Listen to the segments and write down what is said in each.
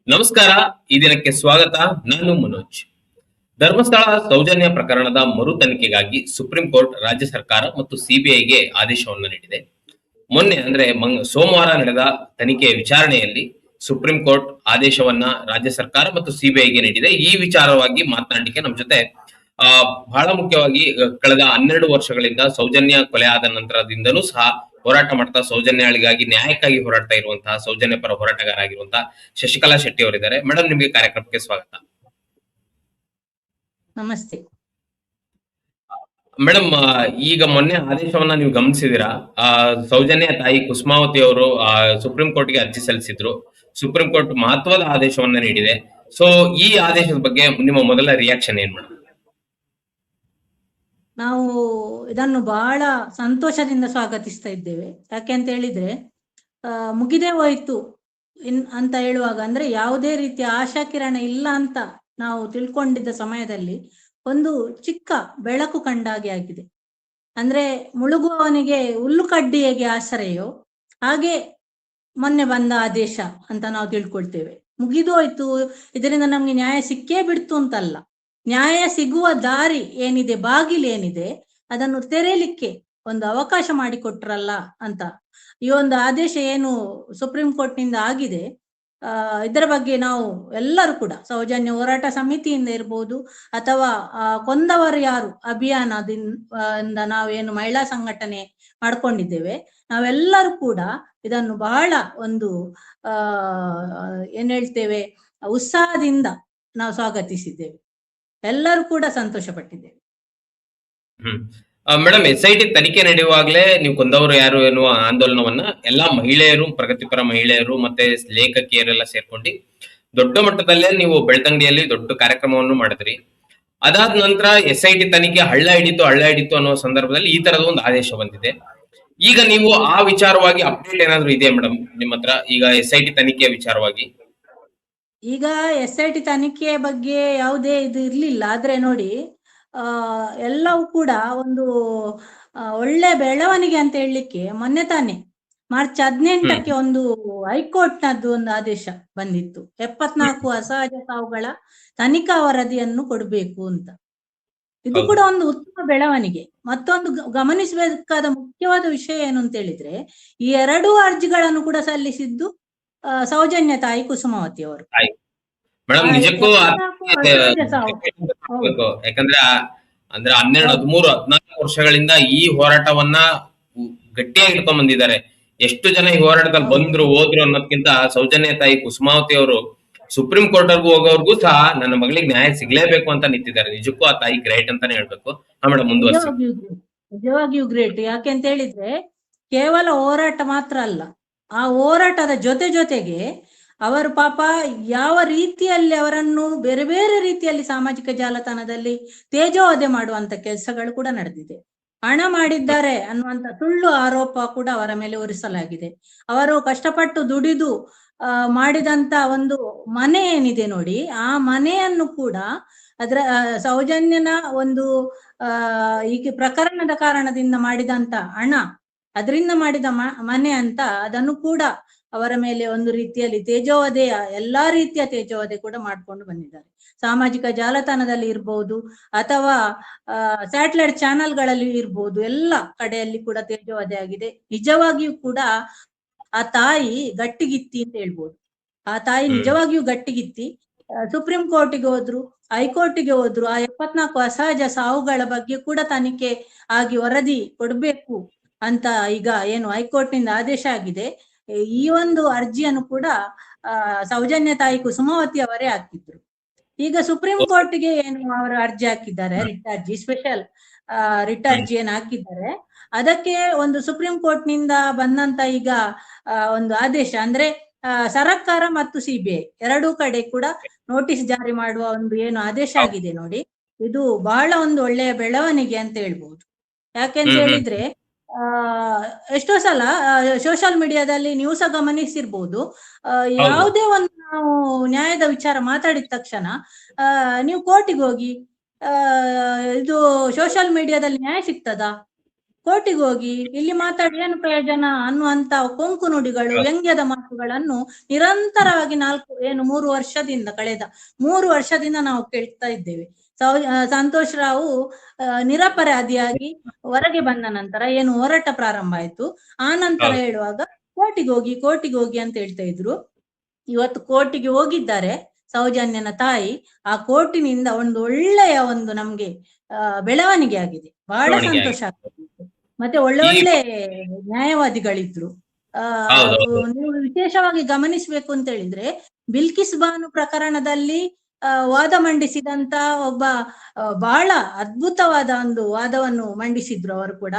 ನಮಸ್ಕಾರ. ಈ ದಿನಕ್ಕೆ ಸ್ವಾಗತ. ನಾನು ಮನೋಜ್. ಧರ್ಮಸ್ಥಳ ಸೌಜನ್ಯ ಪ್ರಕರಣದ ಮರು ತನಿಖೆಗಾಗಿ ಸುಪ್ರೀಂ ಕೋರ್ಟ್ ರಾಜ್ಯ ಸರ್ಕಾರ ಮತ್ತು ಸಿಬಿಐಗೆ ಆದೇಶವನ್ನು ನೀಡಿದೆ. ಮೊನ್ನೆ ಅಂದ್ರೆ ಸೋಮವಾರ ನಡೆದ ತನಿಖೆಯ ವಿಚಾರಣೆಯಲ್ಲಿ ಸುಪ್ರೀಂ ಕೋರ್ಟ್ ಆದೇಶವನ್ನ ರಾಜ್ಯ ಸರ್ಕಾರ ಮತ್ತು ಸಿಬಿಐಗೆ ನೀಡಿದೆ. ಈ ವಿಚಾರವಾಗಿ ಮಾತನಾಡಲಿಕ್ಕೆ ನಮ್ಮ ಜೊತೆ ಬಹಳ ಮುಖ್ಯವಾಗಿ ಕಳೆದ 12 ವರ್ಷಗಳಿಂದ ಸೌಜನ್ಯ ಕೊಲೆ ಆದ ನಂತರದಿಂದನೂ ಸಹ ಹೋರಾಟ ಮಾಡ್ತಾ ಸೌಜನ್ಯಗಳಿಗಾಗಿ ನ್ಯಾಯಕ್ಕಾಗಿ ಹೋರಾಡ್ತಾ ಇರುವಂತಹ ಸೌಜನ್ಯ ಪರ ಹೋರಾಟಗಾರರಾಗಿರುವಂತಹ ಶಶಿಕಲಾ ಶೆಟ್ಟಿ ಅವರಿದ್ದಾರೆ. ಮೇಡಮ್, ನಿಮಗೆ ಕಾರ್ಯಕ್ರಮಕ್ಕೆ ಸ್ವಾಗತ. ನಮಸ್ತೆ ಮೇಡಮ್. ಈಗ ಮೊನ್ನೆ ಆದೇಶವನ್ನ ನೀವು ಗಮನಿಸಿದಿರಾ? ಸೌಜನ್ಯ ತಾಯಿ ಕುಸುಮಾವತಿ ಅವರು ಸುಪ್ರೀಂ ಕೋರ್ಟ್ಗೆ ಅರ್ಜಿ ಸಲ್ಲಿಸಿದ್ರು. ಸುಪ್ರೀಂ ಕೋರ್ಟ್ ಮಹತ್ವದ ಆದೇಶವನ್ನ ನೀಡಿದೆ. ಸೊ ಈ ಆದೇಶದ ಬಗ್ಗೆ ನಿಮ್ಮ ಮೊದಲ ರಿಯಾಕ್ಷನ್ ಏನ್ ಮೇಡಮ್? ನಾವು ಇದನ್ನು ಬಹಳ ಸಂತೋಷದಿಂದ ಸ್ವಾಗತಿಸ್ತಾ ಇದ್ದೇವೆ. ಯಾಕೆ ಅಂತ ಹೇಳಿದ್ರೆ ಮುಗಿದೇ ಹೋಯ್ತು ಅಂತ ಹೇಳುವಾಗ, ಅಂದ್ರೆ ಯಾವುದೇ ರೀತಿಯ ಆಶಾಕಿರಣ ಇಲ್ಲ ಅಂತ ನಾವು ತಿಳ್ಕೊಂಡಿದ್ದ ಸಮಯದಲ್ಲಿ ಒಂದು ಚಿಕ್ಕ ಬೆಳಕು ಕಂಡಾಗೆ ಆಗಿದೆ. ಅಂದ್ರೆ ಮುಳುಗುವವನಿಗೆ ಹುಲ್ಲು ಕಡ್ಡಿ ಹೇಗೆ ಆಶ್ರಯೋ ಹಾಗೆ ಮೊನ್ನೆ ಬಂದ ಆದೇಶ ಅಂತ ನಾವು ತಿಳ್ಕೊಳ್ತೇವೆ. ಮುಗಿದು ಹೋಯ್ತು, ಇದರಿಂದ ನಮ್ಗೆ ನ್ಯಾಯ ಸಿಕ್ಕೇ ಬಿಡ್ತು ಅಂತಲ್ಲ. ನ್ಯಾಯ ಸಿಗುವ ದಾರಿ ಏನಿದೆ, ಬಾಗಿಲೇನಿದೆ, ಅದನ್ನು ತೆರೆಯಲಿಕ್ಕೆ ಒಂದು ಅವಕಾಶ ಮಾಡಿಕೊಟ್ರಲ್ಲ ಅಂತ. ಈ ಒಂದು ಆದೇಶ ಏನು ಸುಪ್ರೀಂ ಕೋರ್ಟ್ ನಿಂದ ಆಗಿದೆ, ಇದರ ಬಗ್ಗೆ ನಾವು ಎಲ್ಲರೂ ಕೂಡ ಸೌಜನ್ಯ ಹೋರಾಟ ಸಮಿತಿಯಿಂದ ಇರ್ಬೋದು ಅಥವಾ ಕೊಂದವರು ಯಾರು ಅಭಿಯಾನದಿಂದ ನಾವೇನು ಮಹಿಳಾ ಸಂಘಟನೆ ಮಾಡ್ಕೊಂಡಿದ್ದೇವೆ, ನಾವೆಲ್ಲರೂ ಕೂಡ ಇದನ್ನು ಬಹಳ ಒಂದು ಏನ್ ಹೇಳ್ತೇವೆ, ಉತ್ಸಾಹದಿಂದ ನಾವು ಸ್ವಾಗತಿಸಿದ್ದೇವೆ. ಎಲ್ಲರೂ ಕೂಡ ಸಂತೋಷ ಪಟ್ಟಿದ್ದೇವೆ. ಮೇಡಮ್, SIT ತನಿಖೆ ನಡೆಯುವಾಗಲೇ ನೀವು ಕೊಂದವರು ಯಾರು ಎನ್ನುವ ಆಂದೋಲನವನ್ನ ಎಲ್ಲಾ ಮಹಿಳೆಯರು, ಪ್ರಗತಿಪರ ಮಹಿಳೆಯರು ಮತ್ತೆ ಲೇಖಕಿಯರೆಲ್ಲ ಸೇರ್ಕೊಂಡು ದೊಡ್ಡ ಮಟ್ಟದಲ್ಲೇ ನೀವು ಬೆಳ್ತಂಗಡಿಯಲ್ಲಿ ದೊಡ್ಡ ಕಾರ್ಯಕ್ರಮವನ್ನು ಮಾಡಿದ್ರಿ. ಅದಾದ ನಂತರ SIT ತನಿಖೆ ಹಳ್ಳ ಹಿಡಿತು ಅನ್ನೋ ಸಂದರ್ಭದಲ್ಲಿ ಈ ತರದ ಒಂದು ಆದೇಶ ಬಂದಿದೆ. ಈಗ ನೀವು ಆ ವಿಚಾರವಾಗಿ ಅಪ್ಡೇಟ್ ಏನಾದ್ರು ಇದೆಯಾ ಮೇಡಮ್ ನಿಮ್ಮ ಹತ್ರ? ಈಗ SIT ತನಿಖೆಯ ವಿಚಾರವಾಗಿ ಈಗ SIT ತನಿಖೆಯ ಬಗ್ಗೆ ಯಾವುದೇ ಇದು ಇರ್ಲಿಲ್ಲ. ಆದ್ರೆ ನೋಡಿ, ಎಲ್ಲವೂ ಕೂಡ ಒಂದು ಒಳ್ಳೆ ಬೆಳವಣಿಗೆ ಅಂತ ಹೇಳಲಿಕ್ಕೆ ಮೊನ್ನೆ ತಾನೆ ಮಾರ್ಚ್ 18ಕ್ಕೆ ಒಂದು ಹೈಕೋರ್ಟ್ ನದ್ದು ಒಂದು ಆದೇಶ ಬಂದಿತ್ತು. 74 ಅಸಹಜ ಸಾವುಗಳ ತನಿಖಾ ವರದಿಯನ್ನು ಕೊಡಬೇಕು ಅಂತ. ಇದು ಕೂಡ ಒಂದು ಉತ್ತಮ ಬೆಳವಣಿಗೆ. ಮತ್ತೊಂದು ಗಮನಿಸಬೇಕಾದ ಮುಖ್ಯವಾದ ವಿಷಯ ಏನು ಅಂತ ಹೇಳಿದ್ರೆ, ಈ 2 ಅರ್ಜಿಗಳನ್ನು ಕೂಡ ಸಲ್ಲಿಸಿದ್ದು ಸೌಜನ್ಯ ತಾಯಿ ಕುಸುಮಾವತಿ ಅವರು. ಮೇಡಮ್, ನಿಜಕ್ಕೂ ಯಾಕಂದ್ರೆ ಅಂದ್ರೆ 12, 13, 14 ವರ್ಷಗಳಿಂದ ಈ ಹೋರಾಟವನ್ನ ಗಟ್ಟಿಯಾಗಿ ಇಟ್ಕೊಂಡ್ ಬಂದಿದ್ದಾರೆ. ಎಷ್ಟು ಜನ ಈ ಹೋರಾಟದಲ್ಲಿ ಬಂದ್ರು ಹೋದ್ರು ಅನ್ನೋದಕ್ಕಿಂತ ಸೌಜನ್ಯ ತಾಯಿ ಕುಸುಮಾವತಿ ಅವರು ಸುಪ್ರೀಂ ಕೋರ್ಟ್ ವರ್ಗೂ ಹೋಗೋರ್ಗೂ ಸಹ ನನ್ನ ಮಗಳಿಗೆ ನ್ಯಾಯ ಸಿಗ್ಲೇಬೇಕು ಅಂತ ನಿಂತಿದ್ದಾರೆ. ನಿಜಕ್ಕೂ ಆ ತಾಯಿ ಗ್ರೇಟ್ ಅಂತಾನೆ ಹೇಳ್ಬೇಕು. ಮೇಡಮ್, ಮುಂದುವರಿಸಿ. ನಿಜವಾಗಿಯೂ ಗ್ರೇಟ್. ಯಾಕೆ ಅಂತ ಹೇಳಿದ್ರೆ ಕೇವಲ ಹೋರಾಟ ಮಾತ್ರ ಅಲ್ಲ, ಆ ಹೋರಾಟದ ಜೊತೆಗೆ ಅವರು ಪಾಪ ಯಾವ ರೀತಿಯಲ್ಲಿ ಅವರನ್ನು ಬೇರೆ ಬೇರೆ ರೀತಿಯಲ್ಲಿ ಸಾಮಾಜಿಕ ಜಾಲತಾಣದಲ್ಲಿ ತೇಜೋವಧೆ ಮಾಡುವಂತ ಕೆಲಸಗಳು ಕೂಡ ನಡೆದಿದೆ. ಹಣ ಮಾಡಿದ್ದಾರೆ ಅನ್ನುವಂತ ಸುಳ್ಳು ಆರೋಪ ಕೂಡ ಅವರ ಮೇಲೆ ಹೊರಿಸಲಾಗಿದೆ. ಅವರು ಕಷ್ಟಪಟ್ಟು ದುಡಿದು ಮಾಡಿದಂತ ಒಂದು ಮನೆ ಏನಿದೆ ನೋಡಿ, ಆ ಮನೆಯನ್ನು ಕೂಡ ಅದರ ಸೌಜನ್ಯನ ಒಂದು ಈಗ ಪ್ರಕರಣದ ಕಾರಣದಿಂದ ಮಾಡಿದಂತ ಹಣ, ಅದರಿಂದ ಮಾಡಿದ ಮನೆ ಅಂತ ಅದನ್ನು ಕೂಡ ಅವರ ಮೇಲೆ ಒಂದು ರೀತಿಯಲ್ಲಿ ತೇಜೋವಧೆಯ ಎಲ್ಲಾ ರೀತಿಯ ತೇಜೋವಧೆ ಕೂಡ ಮಾಡ್ಕೊಂಡು ಬಂದಿದ್ದಾರೆ. ಸಾಮಾಜಿಕ ಜಾಲತಾಣದಲ್ಲಿ ಇರ್ಬೋದು ಅಥವಾ ಸ್ಯಾಟಲೈಟ್ ಚಾನೆಲ್ಗಳಲ್ಲಿ ಇರ್ಬೋದು, ಎಲ್ಲ ಕಡೆಯಲ್ಲಿ ಕೂಡ ತೇಜೋವಧೆ ಆಗಿದೆ. ನಿಜವಾಗಿಯೂ ಕೂಡ ಆ ತಾಯಿ ಗಟ್ಟಿಗಿತ್ತಿ ಅಂತ ಹೇಳ್ಬೋದು. ಆ ತಾಯಿ ನಿಜವಾಗಿಯೂ ಗಟ್ಟಿಗಿತ್ತಿ ಸುಪ್ರೀಂ ಕೋರ್ಟಿಗೆ ಹೋದ್ರು, ಹೈಕೋರ್ಟಿಗೆ ಹೋದ್ರು. ಆ 74 ಅಸಹಜ ಸಾವುಗಳ ಬಗ್ಗೆ ಕೂಡ ತನಿಖೆ ಆಗಿ ವರದಿ ಕೊಡ್ಬೇಕು ಅಂತ ಈಗ ಏನು ಹೈಕೋರ್ಟ್ ನಿಂದ ಆದೇಶ ಆಗಿದೆ. ಈ ಒಂದು ಅರ್ಜಿಯನ್ನು ಕೂಡ ಸೌಜನ್ಯ ತಾಯಿ ಕುಸುಮಾವತಿ ಅವರೇ ಹಾಕಿದ್ರು. ಈಗ ಸುಪ್ರೀಂ ಕೋರ್ಟ್ಗೆ ಏನು ಅವರು ಅರ್ಜಿ ಹಾಕಿದ್ದಾರೆ, ರಿಟ್ ಅರ್ಜಿ, ಸ್ಪೆಷಲ್ ರಿಟ್ ಅರ್ಜಿ ಏನು ಹಾಕಿದ್ದಾರೆ, ಅದಕ್ಕೆ ಒಂದು ಸುಪ್ರೀಂ ಕೋರ್ಟ್ ನಿಂದ ಬಂದಂತ ಈಗ ಒಂದು ಆದೇಶ ಅಂದ್ರೆ ಸರ್ಕಾರ ಮತ್ತು CBI ಎರಡೂ ಕಡೆ ಕೂಡ ನೋಟಿಸ್ ಜಾರಿ ಮಾಡುವ ಒಂದು ಏನು ಆದೇಶ ಆಗಿದೆ ನೋಡಿ, ಇದು ಬಹಳ ಒಂದು ಒಳ್ಳೆಯ ಬೆಳವಣಿಗೆ ಅಂತ ಹೇಳ್ಬಹುದು. ಯಾಕೆಂತ ಹೇಳಿದ್ರೆ ಎಷ್ಟೋ ಸಲ ಸೋಷಿಯಲ್ ಮೀಡಿಯಾದಲ್ಲಿ ನ್ಯೂಸ್ ಗಮನಿಸಿರ್ಬೋದು, ಯಾವುದೇ ಒಂದು ನಾವು ನ್ಯಾಯದ ವಿಚಾರ ಮಾತಾಡಿದ ತಕ್ಷಣ ನೀವು ಕೋರ್ಟಿಗೆ ಹೋಗಿ, ಇದು ಸೋಷಿಯಲ್ ಮೀಡಿಯಾದಲ್ಲಿ ನ್ಯಾಯ ಸಿಗ್ತದಾ, ಕೋರ್ಟಿಗೆ ಹೋಗಿ ಇಲ್ಲಿ ಮಾತಾಡಿ ಏನು ಪ್ರಯೋಜನ ಅನ್ನುವಂತ ಕೊಂಕು ನುಡಿಗಳು, ವ್ಯಂಗ್ಯದ ಮಾತುಗಳನ್ನು ನಿರಂತರವಾಗಿ 3 ವರ್ಷದಿಂದ ನಾವು ಕೇಳ್ತಾ ಇದ್ದೇವೆ. ಸಂತೋಷ್ ರಾವ್ ನಿರಪರಾಧಿಯಾಗಿ ಹೊರಗೆ ಬಂದ ನಂತರ ಏನು ಹೋರಾಟ ಪ್ರಾರಂಭ ಆಯ್ತು, ಆ ನಂತರ ಹೇಳುವಾಗ ಕೋರ್ಟಿಗೆ ಹೋಗಿ ಅಂತ ಹೇಳ್ತಾ ಇದ್ರು. ಇವತ್ತು ಕೋರ್ಟಿಗೆ ಹೋಗಿದ್ದಾರೆ ಸೌಜನ್ಯನ ತಾಯಿ. ಆ ಕೋರ್ಟಿನಿಂದ ಒಂದು ಒಳ್ಳೆಯ ಒಂದು ನಮ್ಗೆ ಬೆಳವಣಿಗೆ ಆಗಿದೆ, ಬಹಳ ಸಂತೋಷ ಆಗ್ತದೆ. ಮತ್ತೆ ಒಳ್ಳೆ ನ್ಯಾಯವಾದಿಗಳಿದ್ರು. ನೀವು ವಿಶೇಷವಾಗಿ ಗಮನಿಸ್ಬೇಕು ಅಂತ ಹೇಳಿದ್ರೆ, ಬಿಲ್ಕಿಸ್ ಬಾನು ಪ್ರಕರಣದಲ್ಲಿ ವಾದ ಮಂಡಿಸಿದಂತ ಒಬ್ಬ ಬಹಳ ಅದ್ಭುತವಾದ ಒಂದು ವಾದವನ್ನು ಮಂಡಿಸಿದ್ರು ಅವರು ಕೂಡ,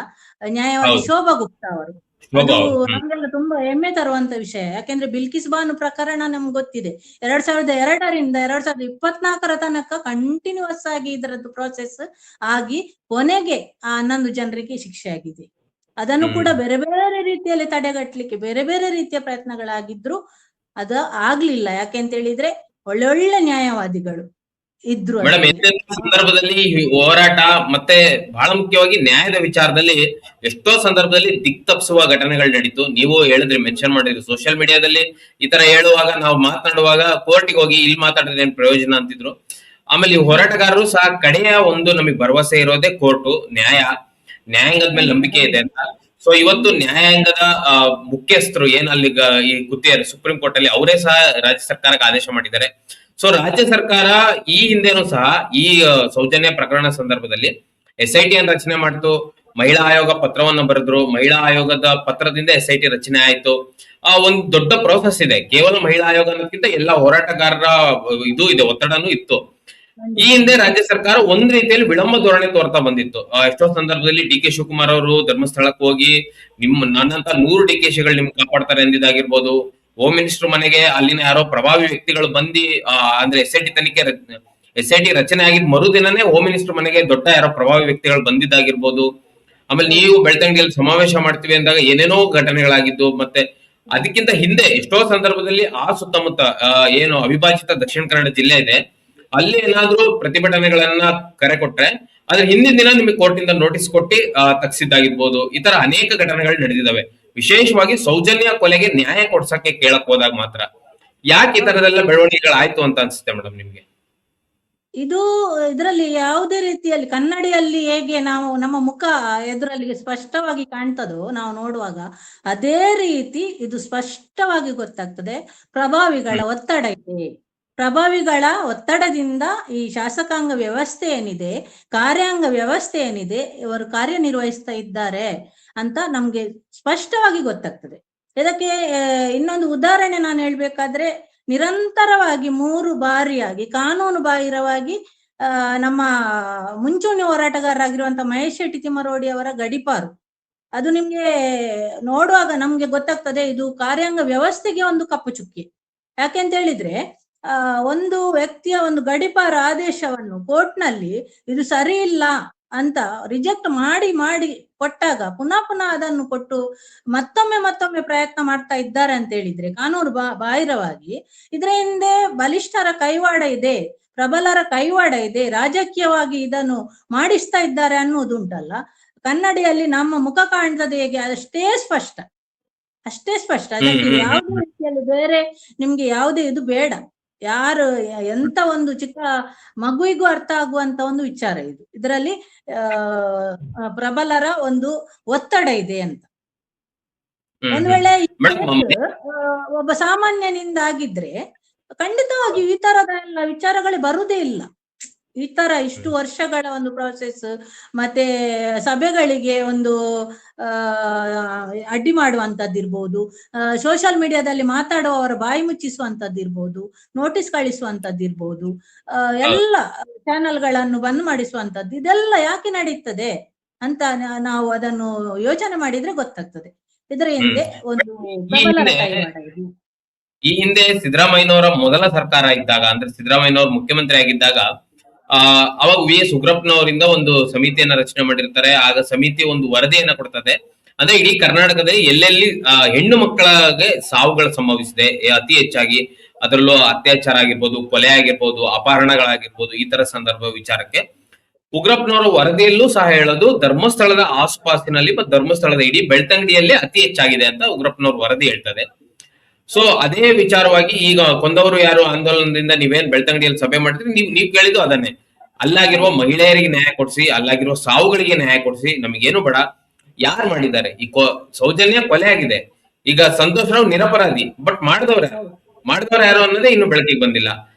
ನ್ಯಾಯವಾದಿ ಶೋಭಾ ಗುಪ್ತಾ ಅವರು. ಅದು ನಮ್ಗೆಲ್ಲ ತುಂಬಾ ಹೆಮ್ಮೆ ತರುವಂತ ವಿಷಯ. ಯಾಕೆಂದ್ರೆ ಬಿಲ್ಕಿಸ್ ಬಾನು ಪ್ರಕರಣ ನಮ್ಗೆ ಗೊತ್ತಿದೆ, 2002ರಿಂದ 2024 ತನಕ ಕಂಟಿನ್ಯೂಸ್ ಆಗಿ ಇದರದ್ದು ಪ್ರೋಸೆಸ್ ಆಗಿ ಕೊನೆಗೆ ಆ 11 ಜನರಿಗೆ ಶಿಕ್ಷೆ ಆಗಿದೆ. ಅದನ್ನು ಕೂಡ ಬೇರೆ ಬೇರೆ ರೀತಿಯಲ್ಲಿ ತಡೆಗಟ್ಟಲಿಕ್ಕೆ ಬೇರೆ ಬೇರೆ ರೀತಿಯ ಪ್ರಯತ್ನಗಳಾಗಿದ್ರು, ಅದು ಆಗ್ಲಿಲ್ಲ. ಯಾಕೆಂತ ಹೇಳಿದ್ರೆ ಒಳ್ಳೊಳ್ಳೆ ನ್ಯಾಯವಾದಿಗಳು ಇದ್ರು. ಮೇಡಮ್, ಸಂದರ್ಭದಲ್ಲಿ ಹೋರಾಟ ಮತ್ತೆ ಬಹಳ ಮುಖ್ಯವಾಗಿ ನ್ಯಾಯದ ವಿಚಾರದಲ್ಲಿ ಎಷ್ಟೋ ಸಂದರ್ಭದಲ್ಲಿ ದಿಕ್ ತಪ್ಪಿಸುವ ಘಟನೆಗಳು ನಡೀತು. ನೀವು ಹೇಳಿದ್ರಿ, ಮೆನ್ಷನ್ ಮಾಡಿದ್ರಿ, ಸೋಷಿಯಲ್ ಮೀಡಿಯಾದಲ್ಲಿ ಈ ತರ ಹೇಳುವಾಗ, ನಾವು ಮಾತನಾಡುವಾಗ ಕೋರ್ಟಿಗೆ ಹೋಗಿ ಇಲ್ಲಿ ಮಾತಾಡಿದ್ರೆ ಏನ್ ಪ್ರಯೋಜನ ಅಂತಿದ್ರು. ಆಮೇಲೆ ಈ ಹೋರಾಟಗಾರರು ಸಹ ಕಡೆಯ ಒಂದು ನಮಗೆ ಭರವಸೆ ಇರೋದೇ ಕೋರ್ಟು, ನ್ಯಾಯಾಂಗದ ಮೇಲೆ ನಂಬಿಕೆ ಇದೆ ಅಂತ. ಸೊ ಇವತ್ತು ನ್ಯಾಯಾಂಗದ ಮುಖ್ಯಸ್ಥರು ಅಲ್ಲಿ ಈ ಕೂತಿದ್ದಾರೆ ಸುಪ್ರೀಂ ಕೋರ್ಟ್ ಅಲ್ಲಿ, ಅವರೇ ಸಹ ರಾಜ್ಯ ಸರ್ಕಾರಕ್ಕೆ ಆದೇಶ ಮಾಡಿದ್ದಾರೆ. ಸೊ ರಾಜ್ಯ ಸರ್ಕಾರ ಈ ಹಿಂದೆನೂ ಸಹ ಈ ಸೌಜನ್ಯ ಪ್ರಕರಣ ಸಂದರ್ಭದಲ್ಲಿ SIT ಅನ್ನು ರಚನೆ ಮಾಡಿತು. ಮಹಿಳಾ ಆಯೋಗ ಪತ್ರವನ್ನು ಬರೆದ್ರು, ಮಹಿಳಾ ಆಯೋಗದ ಪತ್ರದಿಂದ SIT ರಚನೆ ಆಯ್ತು. ಒಂದು ದೊಡ್ಡ ಪ್ರೋಸೆಸ್ ಇದೆ. ಕೇವಲ ಮಹಿಳಾ ಆಯೋಗ ಅನ್ನೋದಕ್ಕಿಂತ ಎಲ್ಲ ಹೋರಾಟಗಾರರ ಇದು ಇದೆ, ಒತ್ತಡನೂ ಇತ್ತು. ಈ ಹಿಂದೆ ರಾಜ್ಯ ಸರ್ಕಾರ ಒಂದ್ ರೀತಿಯಲ್ಲಿ ವಿಳಂಬ ಧೋರಣೆ ತೋರ್ತಾ ಬಂದಿತ್ತು. ಎಷ್ಟೋ ಸಂದರ್ಭದಲ್ಲಿ DK ಶಿವಕುಮಾರ್ ಅವರು ಧರ್ಮಸ್ಥಳಕ್ಕೆ ಹೋಗಿ ನನ್ನಂತ 100 DKಶಿಗಳು ನಿಮ್ಗೆ ಕಾಪಾಡ್ತಾರೆ ಎಂದಿದ್ದಾಗಿರ್ಬೋದು. ಹೋಮ್ ಮಿನಿಸ್ಟರ್ ಮನೆಗೆ ಅಲ್ಲಿನ ಯಾರೋ ಪ್ರಭಾವಿ ವ್ಯಕ್ತಿಗಳು ಬಂದಿ ಅಂದ್ರೆ SIT ರಚನೆ ಆಗಿದ್ ಮರುದಿನನೇ ಹೋಮ್ ಮಿನಿಸ್ಟರ್ ಮನೆಗೆ ದೊಡ್ಡ ಯಾರೋ ಪ್ರಭಾವಿ ವ್ಯಕ್ತಿಗಳು ಬಂದಿದ್ದಾಗಿರ್ಬೋದು. ಆಮೇಲೆ ನೀವು ಬೆಳ್ತಂಗಡಿಯಲ್ಲಿ ಸಮಾವೇಶ ಮಾಡ್ತೀವಿ ಅಂದಾಗ ಏನೇನೋ ಘಟನೆಗಳಾಗಿದ್ದು. ಮತ್ತೆ ಅದಕ್ಕಿಂತ ಹಿಂದೆ ಎಷ್ಟೋ ಸಂದರ್ಭದಲ್ಲಿ ಆ ಸುತ್ತಮುತ್ತ ಏನು ಅವಿಭಾಜಿತ ದಕ್ಷಿಣ ಕನ್ನಡ ಜಿಲ್ಲೆ ಇದೆ, ಅಲ್ಲಿ ಏನಾದ್ರೂ ಪ್ರತಿಭಟನೆಗಳನ್ನ ಕರೆ ಕೊಟ್ರೆ ಅದ್ರ ಹಿಂದಿನ ದಿನ ನಿಮಗೆ ಕೋರ್ಟಿಂದ ನೋಟಿಸ್ ಕೊಟ್ಟು ತಗ್ಸಿದ್ದಾಗಿರ್ಬೋದು. ಈ ತರ ಅನೇಕ ಘಟನೆಗಳು ನಡೆದಿದ್ದಾವೆ. ವಿಶೇಷವಾಗಿ ಸೌಜನ್ಯ ಕೊಲೆಗೆ ನ್ಯಾಯ ಕೊಡ್ಸಕ್ಕೆ ಕೇಳಕ್ ಹೋದಾಗ ಮಾತ್ರ. ಯಾಕೆ ಈ ತರದೆಲ್ಲ ಬೆಳವಣಿಗೆಗಳಾಯ್ತು ಅಂತ ಅನ್ಸುತ್ತೆ ಮೇಡಮ್ ನಿಮ್ಗೆ? ಇದರಲ್ಲಿ ಯಾವುದೇ ರೀತಿಯಲ್ಲಿ ಕನ್ನಡಿಯಲ್ಲಿ ಹೇಗೆ ನಾವು ನಮ್ಮ ಮುಖ ಎದುರಲ್ಲಿ ಸ್ಪಷ್ಟವಾಗಿ ಕಾಣ್ತದೋ ನಾವು ನೋಡುವಾಗ, ಅದೇ ರೀತಿ ಇದು ಸ್ಪಷ್ಟವಾಗಿ ಗೊತ್ತಾಗ್ತದೆ. ಪ್ರಭಾವಿಗಳ ಒತ್ತಡ ಇದೆ. ಪ್ರಭಾವಿಗಳ ಒತ್ತಡದಿಂದ ಈ ಶಾಸಕಾಂಗ ವ್ಯವಸ್ಥೆ ಏನಿದೆ, ಕಾರ್ಯಾಂಗ ವ್ಯವಸ್ಥೆ ಏನಿದೆ, ಇವರು ಕಾರ್ಯನಿರ್ವಹಿಸ್ತಾ ಇದ್ದಾರೆ ಅಂತ ನಮ್ಗೆ ಸ್ಪಷ್ಟವಾಗಿ ಗೊತ್ತಾಗ್ತದೆ. ಇದಕ್ಕೆ ಇನ್ನೊಂದು ಉದಾಹರಣೆ ನಾನು ಹೇಳ್ಬೇಕಾದ್ರೆ, ನಿರಂತರವಾಗಿ 3 ಬಾರಿಯಾಗಿ ಕಾನೂನು ಬಾಹಿರವಾಗಿ ನಮ್ಮ ಮುಂಚೂಣಿ ಹೋರಾಟಗಾರರಾಗಿರುವಂತ ಮಹೇಶ್ ಶೆಟ್ಟಿ ತಿಮ್ಮರೋಡಿ ಅವರ ಗಡೀಪಾರು, ಅದು ನಿಮ್ಗೆ ನೋಡುವಾಗ ನಮ್ಗೆ ಗೊತ್ತಾಗ್ತದೆ ಇದು ಕಾರ್ಯಾಂಗ ವ್ಯವಸ್ಥೆಗೆ ಒಂದು ಕಪ್ಪು ಚುಕ್ಕಿ. ಯಾಕೆಂತ ಹೇಳಿದ್ರೆ, ಒಂದು ವ್ಯಕ್ತಿಯ ಒಂದು ಗಡೀಪಾರ ಆದೇಶವನ್ನು ಕೋರ್ಟ್ನಲ್ಲಿ ಇದು ಸರಿ ಇಲ್ಲ ಅಂತ ರಿಜೆಕ್ಟ್ ಮಾಡಿ ಕೊಟ್ಟಾಗ ಪುನಃ ಅದನ್ನು ಕೊಟ್ಟು ಮತ್ತೊಮ್ಮೆ ಪ್ರಯತ್ನ ಮಾಡ್ತಾ ಇದ್ದಾರೆ ಅಂತ ಹೇಳಿದ್ರೆ ಕಾನೂನು ಬಾಹಿರವಾಗಿ, ಇದರ ಹಿಂದೆ ಬಲಿಷ್ಠರ ಕೈವಾಡ ಇದೆ, ಪ್ರಬಲರ ಕೈವಾಡ ಇದೆ, ರಾಜಕೀಯವಾಗಿ ಇದನ್ನು ಮಾಡಿಸ್ತಾ ಇದ್ದಾರೆ ಅನ್ನುವುದುಂಟಲ್ಲ. ಕನ್ನಡಿಯಲ್ಲಿ ನಮ್ಮ ಮುಖ ಕಾಣ್ತದೆ ಹೇಗೆ, ಅಷ್ಟೇ ಸ್ಪಷ್ಟ. ಅದಕ್ಕೆ ಯಾವುದೇ ರೀತಿಯಲ್ಲಿ ಬೇರೆ ನಿಮ್ಗೆ ಯಾವುದೇ ಇದು ಬೇಡ. ಯಾರು ಎಂತ ಒಂದು ಚಿಕ್ಕ ಮಗುವಿಗೂ ಅರ್ಥ ಆಗುವಂತ ಒಂದು ವಿಚಾರ ಇದು. ಇದರಲ್ಲಿ ಪ್ರಬಲರ ಒಂದು ಒತ್ತಡ ಇದೆ ಅಂತ. ಒಂದ್ ವೇಳೆ ಒಬ್ಬ ಸಾಮಾನ್ಯನಿಂದ ಆಗಿದ್ರೆ ಖಂಡಿತವಾಗಿ ಈ ತರದ ಎಲ್ಲ ವಿಚಾರಗಳೇ ಬರುವುದೇ ಇಲ್ಲ. ಈ ತರ ಇಷ್ಟು ವರ್ಷಗಳ ಒಂದು ಪ್ರೋಸೆಸ್, ಮತ್ತೆ ಸಭೆಗಳಿಗೆ ಒಂದು ಅಡ್ಡಿ ಮಾಡುವಂತದ್ದಿರ್ಬೋದು, ಸೋಷಿಯಲ್ ಮೀಡಿಯಾದಲ್ಲಿ ಮಾತಾಡುವವರ ಬಾಯಿ ಮುಚ್ಚಿಸುವಂತದ್ದಿರ್ಬೋದು, ನೋಟಿಸ್ ಕಳಿಸುವಂತದ್ದಿರ್ಬೋದು, ಎಲ್ಲ ಚಾನೆಲ್ಗಳನ್ನು ಬಂದ್ ಮಾಡಿಸುವಂತದ್ದು, ಇದೆಲ್ಲ ಯಾಕೆ ನಡೀತದೆ ಅಂತ ನಾವು ಅದನ್ನು ಯೋಚನೆ ಮಾಡಿದ್ರೆ ಗೊತ್ತಾಗ್ತದೆ. ಇದರ ಹಿಂದೆ ಒಂದು ಪ್ರಬಲರ ಕೈವಾಡ ಇದೆ. ಈ ಹಿಂದೆ ಸಿದ್ದರಾಮಯ್ಯನವರ ಮೊದಲ ಸರ್ಕಾರ ಇದ್ದಾಗ, ಅಂದ್ರೆ ಸಿದ್ದರಾಮಯ್ಯನವರು ಮುಖ್ಯಮಂತ್ರಿ ಆಗಿದ್ದಾಗ, ಅವಾಗ VS ಉಗ್ರಪ್ಪನವರಿಂದ ಒಂದು ಸಮಿತಿಯನ್ನ ರಚನೆ ಮಾಡಿರ್ತಾರೆ. ಆಗ ಸಮಿತಿ ಒಂದು ವರದಿಯನ್ನ ಕೊಡ್ತದೆ. ಅಂದ್ರೆ ಇಡೀ ಕರ್ನಾಟಕದಲ್ಲಿ ಎಲ್ಲೆಲ್ಲಿ ಹೆಣ್ಣು ಮಕ್ಕಳಿಗೆ ಸಾವುಗಳು ಸಂಭವಿಸಿದೆ ಅತಿ ಹೆಚ್ಚಾಗಿ, ಅದರಲ್ಲೂ ಅತ್ಯಾಚಾರ ಆಗಿರ್ಬೋದು, ಕೊಲೆ ಆಗಿರ್ಬೋದು, ಅಪಹರಣಗಳಾಗಿರ್ಬೋದು, ಈ ತರ ಸಂದರ್ಭ ವಿಚಾರಕ್ಕೆ ಉಗ್ರಪ್ಪನವರ ವರದಿಯಲ್ಲೂ ಸಹ ಹೇಳೋದು ಧರ್ಮಸ್ಥಳದ ಆಸುಪಾಸಿನಲ್ಲಿ ಮತ್ತು ಧರ್ಮಸ್ಥಳದ ಇಡೀ ಬೆಳ್ತಂಗಡಿಯಲ್ಲೇ ಅತಿ ಹೆಚ್ಚಾಗಿದೆ ಅಂತ ಉಗ್ರಪ್ಪನವ್ರ ವರದಿ ಹೇಳ್ತದೆ. ಸೊ ಅದೇ ವಿಚಾರವಾಗಿ ಈಗ ಕೊಂದವರು ಯಾರು ಆಂದೋಲನದಿಂದ ನೀವೇನ್ ಬೆಳ್ತಂಗಡಿಯಲ್ಲಿ ಸಭೆ ಮಾಡಿದ್ರಿ, ನೀವ್ ಕೇಳಿದ್ದು ಅದನ್ನೇ. ಅಲ್ಲಾಗಿರುವ ಮಹಿಳೆಯರಿಗೆ ನ್ಯಾಯ ಕೊಡಿಸಿ, ಅಲ್ಲಾಗಿರುವ ಸಾವುಗಳಿಗೆ ನ್ಯಾಯ ಕೊಡಿಸಿ, ನಮಗೇನು ಬೇಡ. ಯಾರು ಮಾಡಿದ್ದಾರೆ ಈ ಸೌಜನ್ಯ ಕೊಲೆ ಆಗಿದೆ, ಈಗ ಸಂತೋಷ್ ರಾವ್ ನಿರಪರಾಧಿ, ಬಟ್ ಮಾಡಿದವ್ರ ಯಾರು ಅನ್ನೋದೇ ಇನ್ನು ಬೆಳಕಿಗೆ ಬಂದಿಲ್ಲ.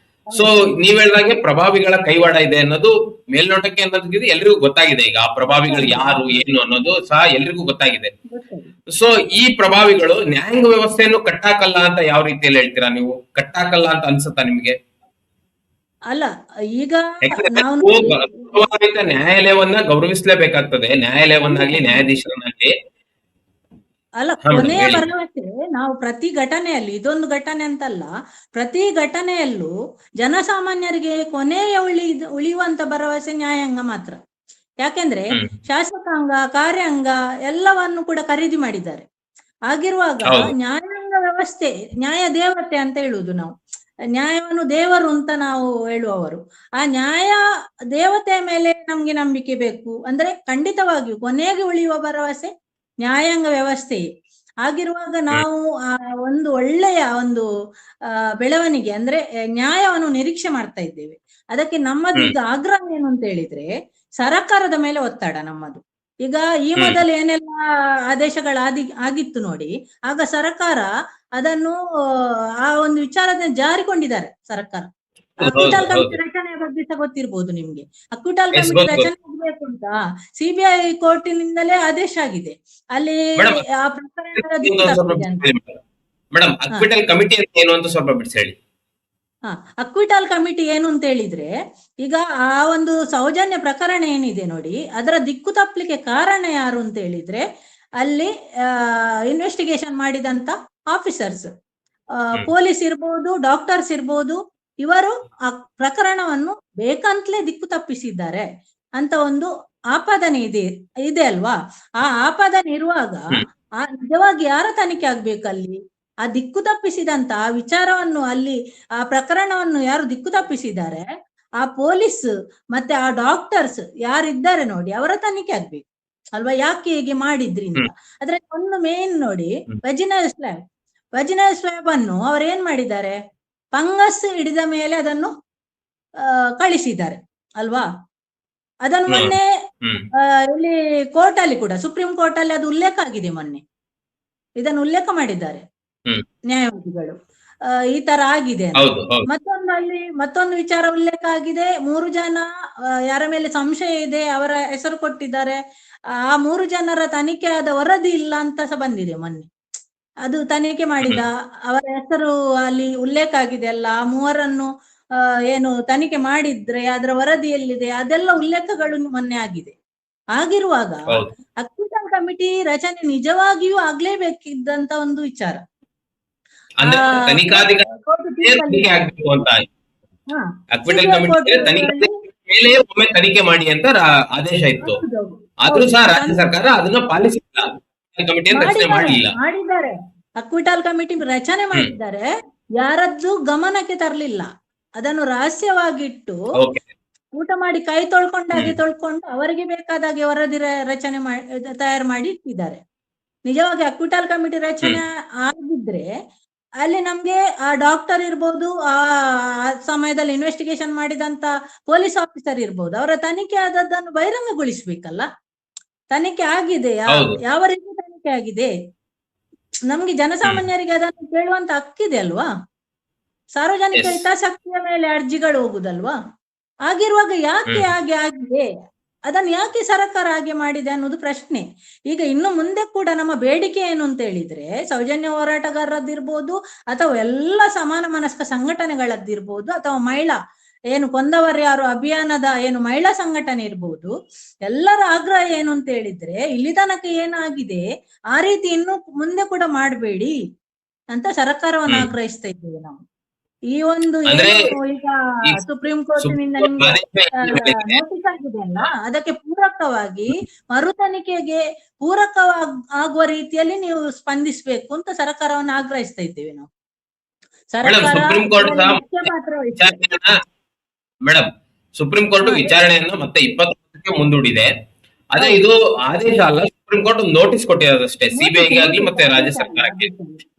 ಸೊ ನೀವ್ ಹೇಳ್ದಾಗೆ ಪ್ರಭಾವಿಗಳ ಕೈವಾಡ ಇದೆ ಅನ್ನೋದು ಮೇಲ್ನೋಟಕ್ಕೆ ಅನ್ನೋದಕ್ಕಿಂತ ಎಲ್ರಿಗೂ ಗೊತ್ತಾಗಿದೆ. ಈಗ ಆ ಪ್ರಭಾವಿಗಳು ಯಾರು ಏನು ಅನ್ನೋದು ಸಹ ಎಲ್ರಿಗೂ ಗೊತ್ತಾಗಿದೆ. ಸೊ ಈ ಪ್ರಭಾವಿಗಳು ನ್ಯಾಯಾಂಗ ವ್ಯವಸ್ಥೆಯನ್ನು ಕಟ್ಟಾಕಲ್ಲ ಅಂತ ಯಾವ ರೀತಿಯಲ್ಲಿ ಹೇಳ್ತೀರಾ ನೀವು? ಕಟ್ಟಾಕಲ್ಲ ಅಂತ ಅನ್ಸುತ್ತಾ ನಿಮ್ಗೆ? ಅಲ್ಲ, ಈಗ ಯಾಕಂದ್ರೆ ನಾವು ಗೌರವಾನ್ವಿತ ನ್ಯಾಯಾಲಯವನ್ನ ಗೌರವಿಸಲೇಬೇಕಾಗ್ತದೆ. ನ್ಯಾಯಾಲಯವನ್ನಾಗ್ಲಿ ನ್ಯಾಯಾಧೀಶರನ್ನಾಗ್ಲಿ. ಅಲ್ಲ, ಹಾ ಮೇಡಮ್, ಕೊನೆಯ ಹೇಳಿ. ಭರವಸೆ ನಾವು ಪ್ರತಿ ಘಟನೆಯಲ್ಲಿ, ಇದೊಂದು ಘಟನೆ ಅಂತಲ್ಲ, ಪ್ರತಿ ಘಟನೆಯಲ್ಲೂ ಜನಸಾಮಾನ್ಯರಿಗೆ ಕೊನೆಯ ಉಳಿಯುವಂತ ಭರವಸೆ ನ್ಯಾಯಾಂಗ ಮಾತ್ರ. ಯಾಕೆಂದ್ರೆ ಹ್ಮ್. ಶಾಸಕಾಂಗ, ಕಾರ್ಯಾಂಗ ಎಲ್ಲವನ್ನು ಕೂಡ ಖರೀದಿ ಮಾಡಿದ್ದಾರೆ. ಆಗಿರುವಾಗ ಹೌದು. ನ್ಯಾಯಾಂಗ ವ್ಯವಸ್ಥೆ, ನ್ಯಾಯ ದೇವತೆ ಅಂತ ಹೇಳುವುದು ನಾವು, ನ್ಯಾಯವನ್ನು ದೇವರು ಅಂತ ನಾವು ಹೇಳುವವರು. ಆ ನ್ಯಾಯ ದೇವತೆಯ ಮೇಲೆ ನಮ್ಗೆ ನಂಬಿಕೆ ಬೇಕು. ಅಂದ್ರೆ ಖಂಡಿತವಾಗಿಯೂ ಕೊನೆಗೆ ಉಳಿಯುವ ಭರವಸೆ ನ್ಯಾಯಾಂಗ ವ್ಯವಸ್ಥೆಯೇ. ಆಗಿರುವಾಗ ನಾವು ಒಂದು ಒಳ್ಳೆಯ ಒಂದು ಬೆಳವಣಿಗೆ ಅಂದ್ರೆ ನ್ಯಾಯವನ್ನು ನಿರೀಕ್ಷೆ ಮಾಡ್ತಾ ಇದ್ದೇವೆ. ಅದಕ್ಕೆ ನಮ್ಮದು ಈಗ ಆಗ್ರಹ ಏನು ಅಂತ ಹೇಳಿದ್ರೆ, ಸರಕಾರದ ಮೇಲೆ ಒತ್ತಡ ನಮ್ಮದು. ಈಗ ಈ ಮೊದಲು ಏನೆಲ್ಲ ಆದೇಶಗಳ ಆಗಿತ್ತು ನೋಡಿ, ಆಗ ಸರ್ಕಾರ ಅದನ್ನು ಆ ಒಂದು ವಿಚಾರದ ಜಾರಿಕೊಂಡಿದ್ದಾರೆ ಸರ್ಕಾರ. ಅಕ್ವಿಟಲ್ ಕಮಿಟಿ ರಚನೆಯ ಬಗ್ಗೆ ಸಹ ಗೊತ್ತಿರ್ಬೋದು ನಿಮ್ಗೆ. ಅಕ್ವಿಟಲ್ ಕಮಿಟಿ ರಚನೆ ಆಗಬೇಕು ಅಂತ ಸಿಬಿಐ ಕೋರ್ಟಿನಿಂದಲೇ ಆದೇಶ ಆಗಿದೆ. ಅಲ್ಲಿ ಆ ಪ್ರಕರಣದ ದಿಕ್ಕು ತಪ್ಪಿದೆ ಅಂತ. ಮೇಡಮ್, ಅಕ್ವಿಟಲ್ ಕಮಿಟಿ ಅಂತ ಏನು ಅಂತ ಸ್ವಲ್ಪ ಬಿಡಿಸಿ ಹೇಳಿ. ಅಕ್ವಿಟಲ್ ಕಮಿಟಿ ಏನು ಅಂತ ಹೇಳಿದ್ರೆ, ಈಗ ಆ ಒಂದು ಸೌಜನ್ಯ ಪ್ರಕರಣ ಏನಿದೆ ನೋಡಿ, ಅದರ ದಿಕ್ಕು ತಪ್ಪಲಿಕ್ಕೆ ಕಾರಣ ಯಾರು ಅಂತ ಹೇಳಿದ್ರೆ, ಅಲ್ಲಿ ಇನ್ವೆಸ್ಟಿಗೇಷನ್ ಮಾಡಿದಂತ ಆಫೀಸರ್ಸ್, ಪೊಲೀಸ್ ಇರ್ಬೋದು, ಡಾಕ್ಟರ್ಸ್ ಇರ್ಬೋದು, ಇವರು ಆ ಪ್ರಕರಣವನ್ನು ಬೇಕಂತಲೇ ದಿಕ್ಕು ತಪ್ಪಿಸಿದ್ದಾರೆ ಅಂತ ಒಂದು ಆಪಾದನೆ ಇದೆ ಅಲ್ವಾ. ಆ ಆಪಾದನೆ ಇರುವಾಗ ನಿಜವಾಗಿ ಯಾರ ತನಿಖೆ ಆಗ್ಬೇಕಲ್ಲಿ? ಆ ದಿಕ್ಕು ತಪ್ಪಿಸಿದಂತ ಆ ವಿಚಾರವನ್ನು, ಅಲ್ಲಿ ಆ ಪ್ರಕರಣವನ್ನು ಯಾರು ದಿಕ್ಕು ತಪ್ಪಿಸಿದ್ದಾರೆ, ಆ ಪೊಲೀಸ್ ಮತ್ತೆ ಆ ಡಾಕ್ಟರ್ಸ್ ಯಾರಿದ್ದಾರೆ ನೋಡಿ, ಅವರ ತನಿಖೆ ಆಗ್ಬೇಕು ಅಲ್ವಾ, ಯಾಕೆ ಹೀಗೆ ಮಾಡಿದ್ರಿಂದ. ಆದ್ರೆ ಒಂದು ಮೇನ್ ನೋಡಿ, ವಜಿನಲ್ ಸ್ವ್ಯಾಬ್ ಅನ್ನು ಅವ್ರು ಏನ್ ಮಾಡಿದ್ದಾರೆ, ಫಂಗಸ್ ಹಿಡಿದ ಮೇಲೆ ಅದನ್ನು ಕಳಿಸಿದ್ದಾರೆ ಅಲ್ವಾ. ಅದನ್ನು ಮೊನ್ನೆ ಇಲ್ಲಿ ಕೋರ್ಟ್ ಅಲ್ಲಿ ಕೂಡ, ಸುಪ್ರೀಂ ಕೋರ್ಟ್ ಅಲ್ಲಿ ಅದು ಉಲ್ಲೇಖ ಆಗಿದೆ. ಮೊನ್ನೆ ಇದನ್ನು ಉಲ್ಲೇಖ ಮಾಡಿದ್ದಾರೆ ನ್ಯಾಯವಾದಿಗಳು, ಈ ತರ ಆಗಿದೆ ಅಂತ. ಮತ್ತೊಂದು ವಿಚಾರ ಉಲ್ಲೇಖ ಆಗಿದೆ, 3 ಜನ ಯಾರ ಮೇಲೆ ಸಂಶಯ ಇದೆ ಅವರ ಹೆಸರು ಕೊಟ್ಟಿದ್ದಾರೆ. ಆ 3 ಜನರ ತನಿಖೆ ಆದ ವರದಿ ಇಲ್ಲ ಅಂತ ಸಹ ಬಂದಿದೆ ಮೊನ್ನೆ. ಅದು ತನಿಖೆ ಮಾಡಿದ ಅವರ ಹೆಸರು ಅಲ್ಲಿ ಉಲ್ಲೇಖ ಆಗಿದೆ ಅಲ್ಲ, ಆ 3ರನ್ನು ಏನು ತನಿಖೆ ಮಾಡಿದ್ರೆ ಅದರ ವರದಿಯಲ್ಲಿದೆ, ಅದೆಲ್ಲ ಉಲ್ಲೇಖಗಳು ಮೊನ್ನೆ ಆಗಿದೆ. ಆಗಿರುವಾಗ ಅಕ್ವಿಟಲ್ ಕಮಿಟಿ ರಚನೆ ನಿಜವಾಗಿಯೂ ಆಗ್ಲೇಬೇಕಿದ್ದಂತ ಒಂದು ವಿಚಾರ. ತನಿಖೆ ಮಾಡಿ ಅಂತ ಆದೇಶ ಇತ್ತು, ಆದ್ರೂ ಸಹ ರಾಜ್ಯ ಸರ್ಕಾರ ಅದನ್ನ ಪಾಲಿಸಿಲ್ಲ, ಮಾಡಿದ್ದಾರೆ. ಅಕ್ವಿಟಲ್ ಕಮಿಟಿ ರಚನೆ ಮಾಡಿದ್ದಾರೆ, ಯಾರದ್ದು ಗಮನಕ್ಕೆ ತರಲಿಲ್ಲ. ಅದನ್ನು ರಹಸ್ಯವಾಗಿಟ್ಟು ಊಟ ಮಾಡಿ ಕೈ ತೊಳ್ಕೊಂಡಾಗೆ ತೊಳ್ಕೊಂಡು ಅವರಿಗೆ ಬೇಕಾದಾಗೆ ವರದಿ ರಚನೆ ತಯಾರು ಮಾಡಿ ಇಟ್ಟಿದ್ದಾರೆ. ನಿಜವಾಗಿ ಅಕ್ವಿಟಲ್ ಕಮಿಟಿ ರಚನೆ ಆಗಿದ್ರೆ ಅಲ್ಲಿ ನಮ್ಗೆ ಆ ಡಾಕ್ಟರ್ ಇರ್ಬೋದು, ಆ ಸಮಯದಲ್ಲಿ ಇನ್ವೆಸ್ಟಿಗೇಷನ್ ಮಾಡಿದಂತ ಪೊಲೀಸ್ ಆಫೀಸರ್ ಇರ್ಬೋದು, ಅವರ ತನಿಖೆ ಆದದ್ದನ್ನು ಬಹಿರಂಗಗೊಳಿಸ್ಬೇಕಲ್ಲ. ತನಿಖೆ ಆಗಿದೆ, ಯಾವ ರೀತಿ ತನಿಖೆ ಆಗಿದೆ, ನಮ್ಗೆ ಜನಸಾಮಾನ್ಯರಿಗೆ ಅದನ್ನು ಕೇಳುವಂತ ಹಕ್ಕಿದೆ ಅಲ್ವಾ. ಸಾರ್ವಜನಿಕ ಹಿತಾಸಕ್ತಿಯ ಮೇಲೆ ಅರ್ಜಿಗಳು ಹೋಗುದಲ್ವಾ. ಆಗಿರುವಾಗ ಯಾಕೆ ಹಾಗೆ ಆಗಿದೆ, ಅದನ್ನು ಯಾಕೆ ಸರ್ಕಾರ ಹಾಗೆ ಮಾಡಿದೆ ಅನ್ನೋದು ಪ್ರಶ್ನೆ. ಈಗ ಇನ್ನು ಮುಂದೆ ಕೂಡ ನಮ್ಮ ಬೇಡಿಕೆ ಏನು ಅಂತ ಹೇಳಿದ್ರೆ, ಸೌಜನ್ಯ ಹೋರಾಟಗಾರರದ್ದಿರ್ಬೋದು ಅಥವಾ ಎಲ್ಲ ಸಮಾನ ಮನಸ್ಕ ಸಂಘಟನೆಗಳದ್ದಿರ್ಬೋದು, ಅಥವಾ ಮಹಿಳಾ ಏನು ಕೊಂದವರು ಯಾರು ಅಭಿಯಾನದ ಏನು ಮಹಿಳಾ ಸಂಘಟನೆ ಇರ್ಬೋದು, ಎಲ್ಲರ ಆಗ್ರಹ ಏನು ಅಂತ ಹೇಳಿದ್ರೆ, ಇಲ್ಲಿ ತನಕ ಏನಾಗಿದೆ ಆ ರೀತಿ ಇನ್ನು ಮುಂದೆ ಕೂಡ ಮಾಡಬೇಡಿ ಅಂತ ಸರ್ಕಾರವನ್ನು ಆಗ್ರಹಿಸ್ತಾ ಇದ್ದೇವೆ ನಾವು. ಈ ಒಂದು ಈಗ ಸುಪ್ರೀಂ ಕೋರ್ಟಿನಿಂದ ನಿಮ್ಗೆ ನೋಟಿಸ್ ಆಗಿದೆ ಅಲ್ಲ, ಅದಕ್ಕೆ ಪೂರಕವಾಗಿ ಮರು ತನಿಖೆಗೆ ಆಗುವ ರೀತಿಯಲ್ಲಿ ನೀವು ಸ್ಪಂದಿಸಬೇಕು ಅಂತ ಸರ್ಕಾರವನ್ನು ಆಗ್ರಹಿಸ್ತಾ ಇದ್ದೇವೆ ನಾವು. ಮೇಡಮ್, ಸುಪ್ರೀಂ ಕೋರ್ಟ್ ವಿಚಾರಣೆಯನ್ನು ಮತ್ತೆ 29 20 ಮುಂದೂಡಿದೆ. ಅದೇ ಇದು ಆದೇಶ ಅಲ್ಲ, ಸುಪ್ರೀಂ ಕೋರ್ಟ್ ಒಂದು ನೋಟಿಸ್ ಕೊಟ್ಟಿರೋದಷ್ಟೇ, ಸಿಬಿಐಗೆ ಆಗ್ಲಿ ಮತ್ತೆ ರಾಜ್ಯ ಸರ್ಕಾರಕ್ಕೆ.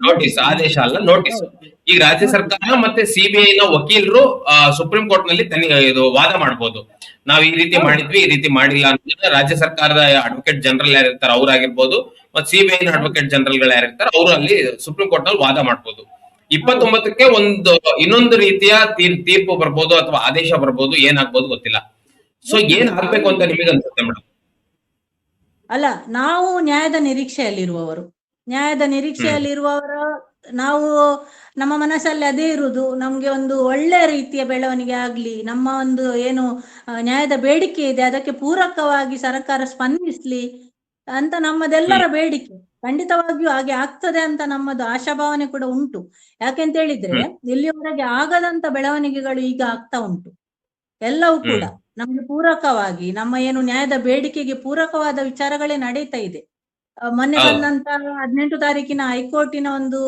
ನೋಟಿಸ್, ಆದೇಶ ಅಲ್ಲ, ನೋಟಿಸ್. ಈಗ ರಾಜ್ಯ ಸರ್ಕಾರ ಮತ್ತೆ ಸಿಬಿಐ ನ ವಕೀಲರು ಸುಪ್ರೀಂ ಕೋರ್ಟ್ ನಲ್ಲಿ ಇದು ವಾದ ಮಾಡಬಹುದು. ನಾವ್ ಈ ರೀತಿ ಮಾಡಿದ್ವಿ, ಈ ರೀತಿ ಮಾಡಿಲ್ಲ ಅಂತ. ರಾಜ್ಯ ಸರ್ಕಾರದ ಅಡ್ವೊಕೇಟ್ ಜನರಲ್ ಯಾರಿರ್ತಾರೆ ಅವ್ರಾಗಿರ್ಬೋದು, ಮತ್ತೆ ಸಿಬಿಐ ನ ಅಡ್ವೊಕೇಟ್ ಜನರಲ್ ಗಳು ಯಾರಿರ್ತಾರೆ ಅವರು ಅಲ್ಲಿ ಸುಪ್ರೀಂ ಕೋರ್ಟ್ ನಲ್ಲಿ ವಾದ ಮಾಡ್ಬೋದು. 29ಕ್ಕೆ ಇನ್ನೊಂದು ರೀತಿಯ ತೀರ್ಪು ಬರ್ಬೋದು ಅಥವಾ ಆದೇಶ ಬರ್ಬೋದು, ಏನಾಗ್ಬೋದು ಗೊತ್ತಿಲ್ಲ. ಸೊ ಏನ್ ಆಗ್ಬೇಕು ಅಂತ ನಿಮಗೆ ಅನ್ಸುತ್ತೆ ಮೇಡಮ್? ಅಲ್ಲ, ನಾವು ನ್ಯಾಯದ ನಿರೀಕ್ಷೆಯಲ್ಲಿರುವವರ ನಾವು ನಮ್ಮ ಮನಸ್ಸಲ್ಲಿ ಅದೇ ಇರುವುದು, ನಮ್ಗೆ ಒಂದು ಒಳ್ಳೆ ರೀತಿಯ ಬೆಳವಣಿಗೆ ಆಗ್ಲಿ, ನಮ್ಮ ಒಂದು ಏನು ನ್ಯಾಯದ ಬೇಡಿಕೆ ಇದೆ ಅದಕ್ಕೆ ಪೂರಕವಾಗಿ ಸರ್ಕಾರ ಸ್ಪಂದಿಸ್ಲಿ ಅಂತ ನಮ್ಮದೆಲ್ಲರ ಬೇಡಿಕೆ. ಖಂಡಿತವಾಗಿಯೂ ಹಾಗೆ ಆಗ್ತದೆ ಅಂತ ನಮ್ಮದು ಆಶಾಭಾವನೆ ಕೂಡ ಉಂಟು. ಯಾಕೆಂತ ಹೇಳಿದ್ರೆ ಇಲ್ಲಿಯವರೆಗೆ ಆಗದಂತ ಬೆಳವಣಿಗೆಗಳು ಈಗ ಆಗ್ತಾ ಉಂಟು. ಎಲ್ಲವೂ ಕೂಡ ನಮ್ಗೆ ಪೂರಕವಾಗಿ, ನಮ್ಮ ಏನು ನ್ಯಾಯದ ಬೇಡಿಕೆಗೆ ಪೂರಕವಾದ ವಿಚಾರಗಳೇ ನಡೀತಾ ಇದೆ. ಮೊನ್ನೆ ಬಂದಂತ 18 ತಾರೀಕಿನ ಹೈಕೋರ್ಟಿನ ಒಂದು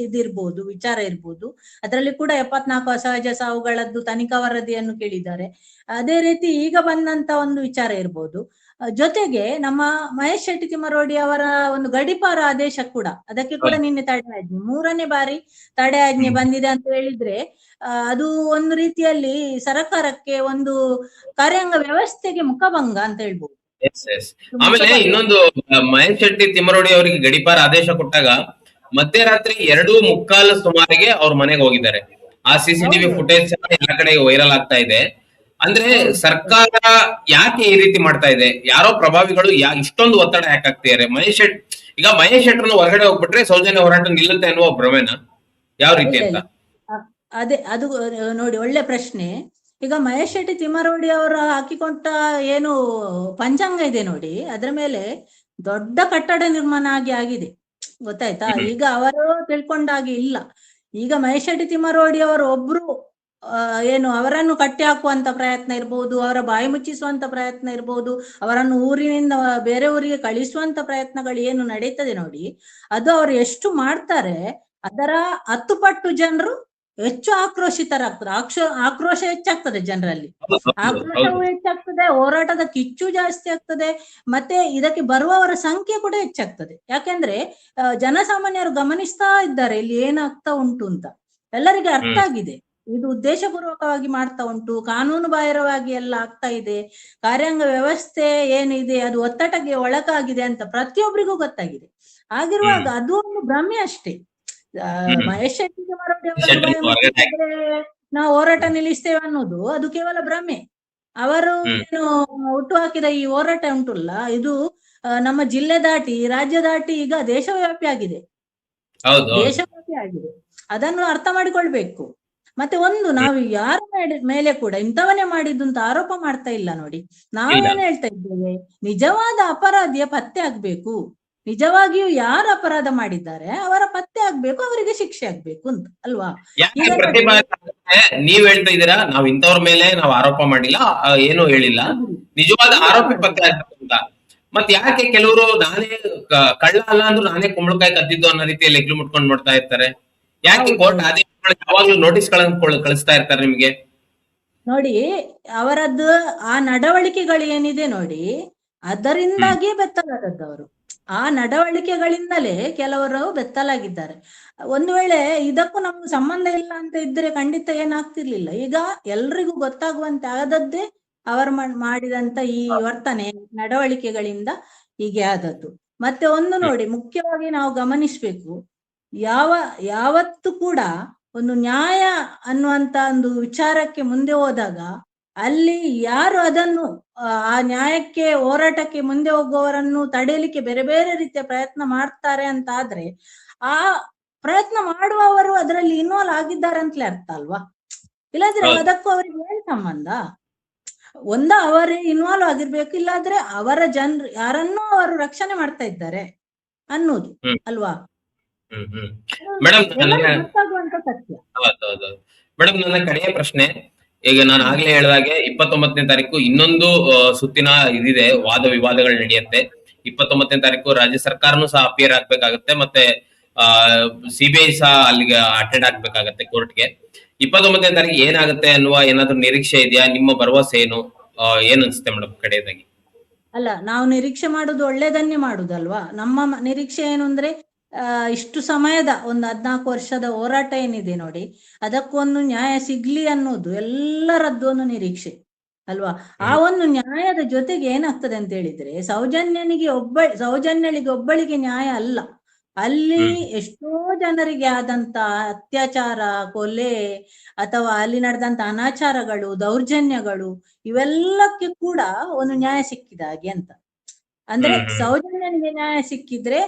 ಇದಿರ್ಬೋದು, ವಿಚಾರ ಇರ್ಬೋದು. ಅದರಲ್ಲಿ ಕೂಡ 74 ಅಸಹಜ ಸಾವುಗಳದ್ದು ತನಿಖಾ ವರದಿಯನ್ನು ಕೇಳಿದ್ದಾರೆ. ಅದೇ ರೀತಿ ಈಗ ಬಂದಂತ ಒಂದು ವಿಚಾರ ಇರ್ಬೋದು. ಜೊತೆಗೆ ನಮ್ಮ ಮಹೇಶ್ ಶೆಟ್ಟಿ ತಿಮ್ಮರೋಡಿ ಅವರ ಒಂದು ಗಡೀಪಾರ ಆದೇಶ ಕೂಡ, ಅದಕ್ಕೆ ಕೂಡ ನಿನ್ನೆ ತಡೆ ಆಜ್ಞೆ, 3ನೇ ಬಾರಿ ತಡೆ ಆಜ್ಞೆ ಬಂದಿದೆ ಅಂತ ಹೇಳಿದ್ರೆ ಅದು ಒಂದು ರೀತಿಯಲ್ಲಿ ಸರ್ಕಾರಕ್ಕೆ ಒಂದು ಕಾರ್ಯಾಂಗ ವ್ಯವಸ್ಥೆಗೆ ಮುಖಭಂಗ ಅಂತ ಹೇಳ್ಬೋದು. ಆಮೇಲೆ ಇನ್ನೊಂದು, ಮಹೇಶ್ ಶೆಟ್ಟಿ ತಿಮ್ಮರೋಡಿ ಅವರಿಗೆ ಗಡೀಪಾರ ಆದೇಶ ಕೊಟ್ಟಾಗ ಮಧ್ಯರಾತ್ರಿ 2:45 ಸುಮಾರಿಗೆ ಅವ್ರ ಮನೆಗೆ ಹೋಗಿದ್ದಾರೆ. ಆ ಸಿಸಿಟಿವಿ ಫುಟೇಜ್ ಎಲ್ಲ ಕಡೆ ವೈರಲ್ ಆಗ್ತಾ ಇದೆ. ಅಂದ್ರೆ ಸರ್ಕಾರ ಯಾಕೆ ಈ ರೀತಿ ಮಾಡ್ತಾ ಇದೆ? ಯಾರೋ ಪ್ರಭಾವಿಗಳು ಇಷ್ಟೊಂದು ಒತ್ತಡ ಯಾಕೆ ಆಗ್ತಿದ್ದಾರೆ? ಮಹೇಶ್ ಶೆಟ್ಟರ್ನ ಹೊರಗಡೆ ಹೋಗ್ಬಿಟ್ರೆ ಸೌಜನ್ಯ ಹೋರಾಟ ನಿಲ್ಲುತ್ತೆ ಅನ್ನುವ ಭ್ರಮೆನ ಯಾವ ರೀತಿ ಅಂತ? ಅದೇ, ಅದು ನೋಡಿ, ಒಳ್ಳೆ ಪ್ರಶ್ನೆ. ಈಗ ಮಹೇಶ್ ಶೆಟ್ಟಿ ತಿಮ್ಮರೋಡಿ ಅವರು ಹಾಕಿಕೊಂಡ ಏನು ಪಂಚಾಂಗ ಇದೆ ನೋಡಿ, ಅದ್ರ ಮೇಲೆ ದೊಡ್ಡ ಕಟ್ಟಡ ನಿರ್ಮಾಣ ಆಗಿದೆ, ಗೊತ್ತಾಯ್ತಾ? ಈಗ ಅವರು ತಿಳ್ಕೊಂಡಾಗೆ ಇಲ್ಲ. ಈಗ ಮಹೇಶ್ ಶೆಟ್ಟಿ ತಿಮ್ಮರೋಡಿ ಅವರು ಒಬ್ರು ಏನು ಅವರನ್ನು ಕಟ್ಟಿ ಹಾಕುವಂತ ಪ್ರಯತ್ನ ಇರ್ಬೋದು, ಅವರ ಬಾಯಿ ಮುಚ್ಚಿಸುವಂತ ಪ್ರಯತ್ನ ಇರ್ಬೋದು, ಅವರನ್ನು ಊರಿನಿಂದ ಬೇರೆ ಊರಿಗೆ ಕಳಿಸುವಂತ ಪ್ರಯತ್ನಗಳು ಏನು ನಡೀತದೆ ನೋಡಿ, ಅದು ಅವರು ಎಷ್ಟು ಮಾಡ್ತಾರೆ ಅದರ 10 ಪಟ್ಟು ಜನರು ಹೆಚ್ಚು ಆಕ್ರೋಶಿತರಾಗ್ತಾರೆ. ಆಕ್ರೋಶ ಹೆಚ್ಚಾಗ್ತದೆ ಜನರಲ್ಲಿ, ಆಕ್ರೋಶವೂ ಹೆಚ್ಚಾಗ್ತದೆ, ಹೋರಾಟದ ಕಿಚ್ಚು ಜಾಸ್ತಿ ಆಗ್ತದೆ, ಮತ್ತೆ ಇದಕ್ಕೆ ಬರುವವರ ಸಂಖ್ಯೆ ಕೂಡ ಹೆಚ್ಚಾಗ್ತದೆ. ಯಾಕೆಂದ್ರೆ ಜನಸಾಮಾನ್ಯರು ಗಮನಿಸ್ತಾ ಇದ್ದಾರೆ ಇಲ್ಲಿ ಏನಾಗ್ತಾ ಉಂಟು ಅಂತ. ಎಲ್ಲರಿಗೆ ಅರ್ಥ ಆಗಿದೆ, ಇದು ಉದ್ದೇಶಪೂರ್ವಕವಾಗಿ ಮಾಡ್ತಾ ಉಂಟು, ಕಾನೂನು ಬಾಹಿರವಾಗಿ ಎಲ್ಲ ಆಗ್ತಾ ಇದೆ, ಕಾರ್ಯಾಂಗ ವ್ಯವಸ್ಥೆ ಏನಿದೆ ಅದು ಒತ್ತಡಕ್ಕೆ ಒಳಗಾಗಿದೆ ಅಂತ ಪ್ರತಿಯೊಬ್ಬರಿಗೂ ಗೊತ್ತಾಗಿದೆ. ಆಗಿರುವಾಗ ಅದು ಒಂದು ಭ್ರಮೆ ಅಷ್ಟೇ. ಮಹೇಶ್ ಶೆಟ್ಟಿ ನಾವು ಹೋರಾಟ ನಿಲ್ಲಿಸ್ತೇವೆ ಅನ್ನೋದು ಅದು ಕೇವಲ ಭ್ರಮೆ. ಅವರು ಏನು ಹುಟ್ಟು ಹಾಕಿದ ಈ ಹೋರಾಟ ಉಂಟಲ್ಲ, ಇದು ನಮ್ಮ ಜಿಲ್ಲೆ ದಾಟಿ, ರಾಜ್ಯ ದಾಟಿ ಈಗ ದೇಶವ್ಯಾಪಿ ಆಗಿದೆ. ಅದನ್ನು ಅರ್ಥ ಮಾಡಿಕೊಳ್ಬೇಕು. ಮತ್ತೆ ಒಂದು, ನಾವು ಯಾರ ಮೇಲೆ ಕೂಡ ಇಂಥವನ್ನೇ ಮಾಡಿದ್ದು ಅಂತ ಆರೋಪ ಮಾಡ್ತಾ ಇಲ್ಲ ನೋಡಿ. ನಾವೇನ್ ಹೇಳ್ತಾ ಇದ್ದೇವೆ, ನಿಜವಾದ ಅಪರಾಧಿಯ ಪತ್ತೆ ಆಗ್ಬೇಕು, ನಿಜವಾಗಿಯೂ ಯಾರು ಅಪರಾಧ ಮಾಡಿದ್ದಾರೆ ಅವರ ಪತ್ತೆ ಆಗ್ಬೇಕು, ಅವರಿಗೆ ಶಿಕ್ಷೆ ಆಗ್ಬೇಕು ಅಂತ ಅಲ್ವಾ? ನೀವ್ ಹೇಳ್ತಾ ಇದ್ದೀರಾ ನಾವ್ ಇಂಥವ್ರ ಮೇಲೆ ನಾವ್ ಆರೋಪ ಮಾಡಿಲ್ಲ, ಏನು ಹೇಳಿಲ್ಲ, ನಿಜವಾದ ಆರೋಪಿ ಪತ್ತೆ ಆಗ್ಬೇಕು ಅಂತ. ಮತ್ ಯಾಕೆ ಕೆಲವರು ನಾನೇ ಕಳ್ಳ ಅಲ್ಲ ಅಂದ್ರೂ ನಾನೇ ಕುಂಬಳಕಾಯಿ ಕದ್ದಿದ್ದು ಅನ್ನೋ ರೀತಿಯಲ್ಲಿ ಎಗ್ಲು ಮುಟ್ಕೊಂಡ್ ನೋಡ್ತಾ ಇರ್ತಾರೆ? ಯಾಕೆ ಕೋರ್ಟ್ ಯಾವಾಗ್ಲೂ ನೋಟಿಸ್ ಕಳಿಸ್ತಾ ಇರ್ತಾರೆ ನಿಮ್ಗೆ? ನೋಡಿ, ಅವರದ್ದು ಆ ನಡವಳಿಕೆಗಳು ಏನಿದೆ ನೋಡಿ, ಅದರಿಂದಾಗಿ ಬೆತ್ತಲಾದದ್ದವರು. ಆ ನಡವಳಿಕೆಗಳಿಂದಲೇ ಕೆಲವರು ಬೆತ್ತಲಾಗಿದ್ದಾರೆ. ಒಂದು ವೇಳೆ ಇದಕ್ಕೂ ನಮ್ಗೆ ಸಂಬಂಧ ಇಲ್ಲ ಅಂತ ಇದ್ರೆ ಖಂಡಿತ ಏನಾಗ್ತಿರ್ಲಿಲ್ಲ. ಈಗ ಎಲ್ರಿಗೂ ಗೊತ್ತಾಗುವಂತೆ ಆದದ್ದೇ ಅವರು ಮಾಡಿದಂತ ಈ ವರ್ತನೆ ನಡವಳಿಕೆಗಳಿಂದ ಹೀಗೆ ಆದದ್ದು. ಮತ್ತೆ ಒಂದು ನೋಡಿ, ಮುಖ್ಯವಾಗಿ ನಾವು ಗಮನಿಸ್ಬೇಕು, ಯಾವತ್ತು ಕೂಡ ಒಂದು ನ್ಯಾಯ ಅನ್ನುವಂತ ಒಂದು ವಿಚಾರಕ್ಕೆ ಮುಂದೆ ಹೋದಾಗ ಅಲ್ಲಿ ಯಾರು ಅದನ್ನು ಆ ನ್ಯಾಯಕ್ಕೆ ಹೋರಾಟಕ್ಕೆ ಮುಂದೆ ಹೋಗುವವರನ್ನು ತಡೆಯಲಿಕ್ಕೆ ಬೇರೆ ಬೇರೆ ರೀತಿಯ ಪ್ರಯತ್ನ ಮಾಡ್ತಾರೆ ಅಂತ ಆದ್ರೆ ಆ ಪ್ರಯತ್ನ ಮಾಡುವವರು ಅದರಲ್ಲಿ ಇನ್ವಾಲ್ವ್ ಆಗಿದ್ದಾರೆ ಅಂತಲೇ ಅರ್ಥ ಅಲ್ವಾ? ಇಲ್ಲಾದ್ರೆ ಅದಕ್ಕೂ ಅವರಿಗೆ ಏನ್ ಸಂಬಂಧ? ಅವರೇ ಇನ್ವಾಲ್ವ್ ಆಗಿರ್ಬೇಕು, ಇಲ್ಲಾದ್ರೆ ಅವರ ಜನರು ಯಾರನ್ನೂ ಅವರು ರಕ್ಷಣೆ ಮಾಡ್ತಾ ಇದ್ದಾರೆ ಅನ್ನೋದು ಅಲ್ವಾ? ಗೊತ್ತಾಗುವಂತ ಸತ್ಯ. ಮೇಡಮ್, ನನ್ನ ಕಡೆಯ ಪ್ರಶ್ನೆ, ಈಗ ನಾನು ಆಗ್ಲೇ ಹೇಳಿದಾಗೆ 29ನೇ ತಾರೀಕು ಇನ್ನೊಂದು ಸುತ್ತಿನ ಇದಿದೆ, ವಾದ ವಿವಾದಗಳು ನಡೆಯುತ್ತೆ. 29ನೇ ತಾರೀಕು ರಾಜ್ಯ ಸರ್ಕಾರನು ಸಹ ಅಪಿಯರ್ ಆಗ್ಬೇಕಾಗತ್ತೆ, ಮತ್ತೆ ಸಿಬಿಐ ಸಹ ಅಲ್ಲಿಗೆ ಅಟೆಂಡ್ ಆಗ್ಬೇಕಾಗತ್ತೆ ಕೋರ್ಟ್ಗೆ. 29ನೇ ತಾರೀಕು ಏನಾಗುತ್ತೆ ಅನ್ನುವ ಏನಾದ್ರು ನಿರೀಕ್ಷೆ ಇದೆಯಾ? ನಿಮ್ಮ ಭರವಸೆ ಏನು? ಏನ್ ಅನ್ಸುತ್ತೆ ಮೇಡಮ್ ಕಡೆಯದಾಗಿ? ಅಲ್ಲ, ನಾವು ನಿರೀಕ್ಷೆ ಮಾಡುದು ಒಳ್ಳೇದನ್ನೇ ಮಾಡುದಲ್ವಾ. ನಮ್ಮ ನಿರೀಕ್ಷೆ ಏನು ಅಂದ್ರೆ ಇಷ್ಟು ಸಮಯದ ಒಂದು 14 ವರ್ಷದ ಹೋರಾಟ ಏನಿದೆ ನೋಡಿ, ಅದಕ್ಕೊಂದು ನ್ಯಾಯ ಸಿಗ್ಲಿ ಅನ್ನೋದು ಎಲ್ಲರದ್ದು ಒಂದು ನಿರೀಕ್ಷೆ ಅಲ್ವಾ. ಆ ಒಂದು ನ್ಯಾಯದ ಜೊತೆಗೆ ಏನಾಗ್ತದೆ ಅಂತ ಹೇಳಿದ್ರೆ, ಸೌಜನ್ಯಳಿಗೆ ಒಬ್ಬಳಿಗೆ ನ್ಯಾಯ ಅಲ್ಲ, ಅಲ್ಲಿ ಎಷ್ಟೋ ಜನರಿಗೆ ಆದಂತ ಅತ್ಯಾಚಾರ, ಕೊಲೆ ಅಥವಾ ಅಲ್ಲಿ ನಡೆದಂತ ಅನಾಚಾರಗಳು, ದೌರ್ಜನ್ಯಗಳು, ಇವೆಲ್ಲಕ್ಕೆ ಕೂಡ ಒಂದು ನ್ಯಾಯ ಸಿಕ್ಕಿದ ಹಾಗೆ ಅಂತ. ಅಂದ್ರೆ ಸೌಜನ್ಯನಿಗೆ ನ್ಯಾಯ ಸಿಕ್ಕಿದ್ರೆ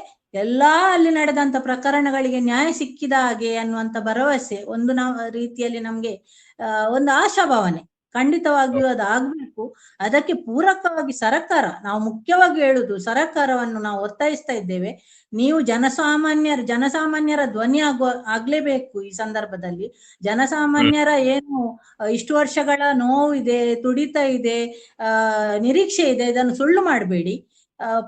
ಎಲ್ಲಾ ಅಲ್ಲಿ ನಡೆದಂತ ಪ್ರಕರಣಗಳಿಗೆ ನ್ಯಾಯ ಸಿಕ್ಕಿದ ಹಾಗೆ ಅನ್ನುವಂತ ಭರವಸೆ ಒಂದು ರೀತಿಯಲ್ಲಿ ನಮ್ಗೆ ಒಂದು ಆಶಾಭಾವನೆ. ಖಂಡಿತವಾಗಿಯೂ ಅದು ಆಗ್ಬೇಕು. ಅದಕ್ಕೆ ಪೂರಕವಾಗಿ ನಾವು ಮುಖ್ಯವಾಗಿ ಹೇಳುದು, ಸರ್ಕಾರವನ್ನು ನಾವು ಒತ್ತಾಯಿಸ್ತಾ ಇದ್ದೇವೆ, ನೀವು ಜನಸಾಮಾನ್ಯರ ಧ್ವನಿ ಆಗ್ಲೇಬೇಕು ಈ ಸಂದರ್ಭದಲ್ಲಿ. ಜನಸಾಮಾನ್ಯರ ಏನು ಇಷ್ಟು ವರ್ಷಗಳ ನೋವು ಇದೆ, ತುಡಿತ ಇದೆ, ನಿರೀಕ್ಷೆ ಇದೆ, ಇದನ್ನು ಸುಳ್ಳು ಮಾಡಬೇಡಿ.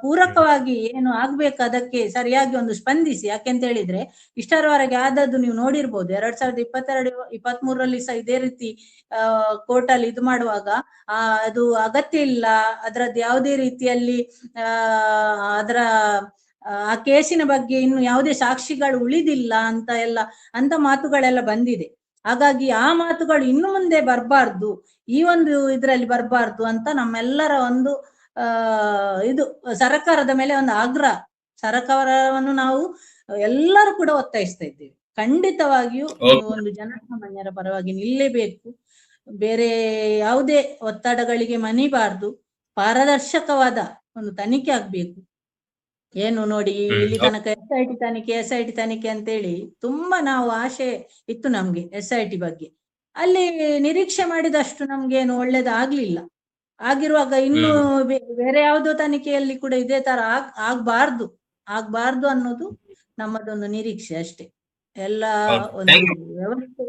ಪೂರಕವಾಗಿ ಏನು ಆಗ್ಬೇಕು ಅದಕ್ಕೆ ಸರಿಯಾಗಿ ಒಂದು ಸ್ಪಂದಿಸಿ. ಯಾಕೆಂತ ಹೇಳಿದ್ರೆ ಇಷ್ಟರವರೆಗೆ ಆದದ್ದು ನೀವು ನೋಡಿರ್ಬೋದು, 2022-23ರಲ್ಲಿ ಸಹ ಇದೇ ರೀತಿ ಕೋರ್ಟ್ ಅಲ್ಲಿ ಇದು ಮಾಡುವಾಗ ಅದು ಅಗತ್ಯ ಇಲ್ಲ, ಅದರದ್ದು ಯಾವುದೇ ರೀತಿಯಲ್ಲಿ ಅದರ ಆ ಕೇಸಿನ ಬಗ್ಗೆ ಇನ್ನು ಯಾವುದೇ ಸಾಕ್ಷಿಗಳು ಉಳಿದಿಲ್ಲ ಅಂತ ಮಾತುಗಳೆಲ್ಲ ಬಂದಿದೆ. ಹಾಗಾಗಿ ಆ ಮಾತುಗಳು ಇನ್ನು ಮುಂದೆ ಬರಬಾರ್ದು, ಈ ಒಂದು ಇದರಲ್ಲಿ ಬರಬಾರ್ದು ಅಂತ ನಮ್ಮೆಲ್ಲರ ಒಂದು ಇದು ಸರ್ಕಾರದ ಮೇಲೆ ಒಂದು ಆಗ್ರಹ. ಸರ್ಕಾರವನ್ನು ನಾವು ಎಲ್ಲರೂ ಕೂಡ ಒತ್ತಾಯಿಸ್ತಾ ಇದ್ದೇವೆ. ಖಂಡಿತವಾಗಿಯೂ ಒಂದು ಜನಸಾಮಾನ್ಯರ ಪರವಾಗಿ ನಿಲ್ಲೇಬೇಕು, ಬೇರೆ ಯಾವುದೇ ಒತ್ತಡಗಳಿಗೆ ಮಣಿಬಾರ್ದು, ಪಾರದರ್ಶಕವಾದ ಒಂದು ತನಿಖೆ ಆಗ್ಬೇಕು. ಏನು ನೋಡಿ, ಇಲ್ಲಿ ತನಕ SIT ತನಿಖೆ ಅಂತೇಳಿ ತುಂಬಾ ನಾವು ಆಶೆ ಇತ್ತು ನಮ್ಗೆ SIT ಬಗ್ಗೆ. ಅಲ್ಲಿ ನಿರೀಕ್ಷೆ ಮಾಡಿದಷ್ಟು ನಮ್ಗೆ ಏನು ಒಳ್ಳೇದಾಗ್ಲಿಲ್ಲ. ಆಗಿರುವಾಗ ಇನ್ನು ಬೇರೆ ಯಾವುದೋ ತನಿಖೆಯಲ್ಲಿ ಕೂಡ ಇದೇ ತರ ಆಗ್ಬಾರ್ದು ಅನ್ನೋದು ನಮ್ಮದೊಂದು ನಿರೀಕ್ಷೆ ಅಷ್ಟೇ. ಎಲ್ಲ ಒಂದು ವ್ಯವಸ್ಥೆ,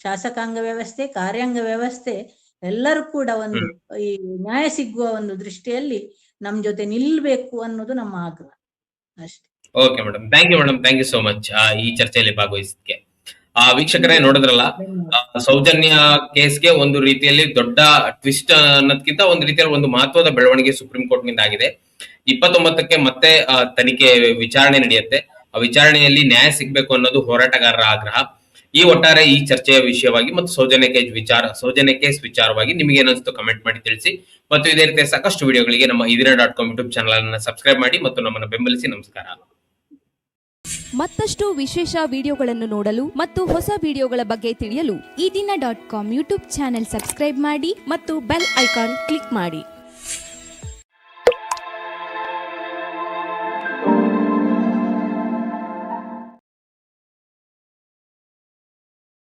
ಶಾಸಕಾಂಗ ವ್ಯವಸ್ಥೆ, ಕಾರ್ಯಾಂಗ ವ್ಯವಸ್ಥೆ ಎಲ್ಲರೂ ಕೂಡ ಒಂದು ಈ ನ್ಯಾಯ ಸಿಗುವ ಒಂದು ದೃಷ್ಟಿಯಲ್ಲಿ ನಮ್ ಜೊತೆ ನಿಲ್ಬೇಕು ಅನ್ನೋದು ನಮ್ಮ ಆಗ್ರಹ ಅಷ್ಟೇ. Okay madam, thank you madam, thank you so much ಈ ಚರ್ಚೆಯಲ್ಲಿ ಭಾಗವಹಿಸಿದ್ದಕ್ಕೆ. ವೀಕ್ಷಕರೇ ನೋಡಿದ್ರಲ್ಲ, ಸೌಜನ್ಯ ಕೇಸ್ಗೆ ಒಂದು ರೀತಿಯಲ್ಲಿ ದೊಡ್ಡ ಟ್ವಿಸ್ಟ್ ಅನ್ನೋದಕ್ಕಿಂತ ಒಂದು ರೀತಿಯಲ್ಲಿ ಒಂದು ಮಹತ್ವದ ಬೆಳವಣಿಗೆ ಸುಪ್ರೀಂ ಕೋರ್ಟ್ ನಿಂದ ಆಗಿದೆ. 29ಕ್ಕೆ ಮತ್ತೆ ತನಿಖೆ ವಿಚಾರಣೆ ನಡೆಯುತ್ತೆ. ಆ ವಿಚಾರಣೆಯಲ್ಲಿ ನ್ಯಾಯ ಸಿಗ್ಬೇಕು ಅನ್ನೋದು ಹೋರಾಟಗಾರರ ಆಗ್ರಹ. ಈ ಒಟ್ಟಾರೆ ಈ ಚರ್ಚೆಯ ವಿಷಯವಾಗಿ ಮತ್ತು ಸೌಜನ್ಯ ಕೇಸ್ ವಿಚಾರವಾಗಿ ನಿಮಗೆ ಏನಿಸ್ತು ಕಮೆಂಟ್ ಮಾಡಿ ತಿಳಿಸಿ. ಮತ್ತು ಇದೇ ರೀತಿಯ ಸಾಕಷ್ಟು ವಿಡಿಯೋಗಳಿಗೆ ನಮ್ಮ ಇದೀನ.com ಯೂಟ್ಯೂಬ್ ಚಾನಲ್ ಅನ್ನು ಸಬ್ಸ್ಕ್ರೈಬ್ ಮಾಡಿ ಮತ್ತು ನಮ್ಮನ್ನು ಬೆಂಬಲಿಸಿ. ನಮಸ್ಕಾರ. ಮತ್ತಷ್ಟು ವಿಶೇಷ ವಿಡಿಯೋಗಳನ್ನು ನೋಡಲು ಮತ್ತು ಹೊಸ ವಿಡಿಯೋಗಳ ಬಗ್ಗೆ ತಿಳಿಯಲು ಇದೀನ.com ಯೂಟ್ಯೂಬ್ ಚಾನೆಲ್ ಸಬ್ಸ್ಕ್ರೈಬ್ ಮಾಡಿ ಮತ್ತು ಬೆಲ್ ಐಕಾನ್ ಕ್ಲಿಕ್ ಮಾಡಿ.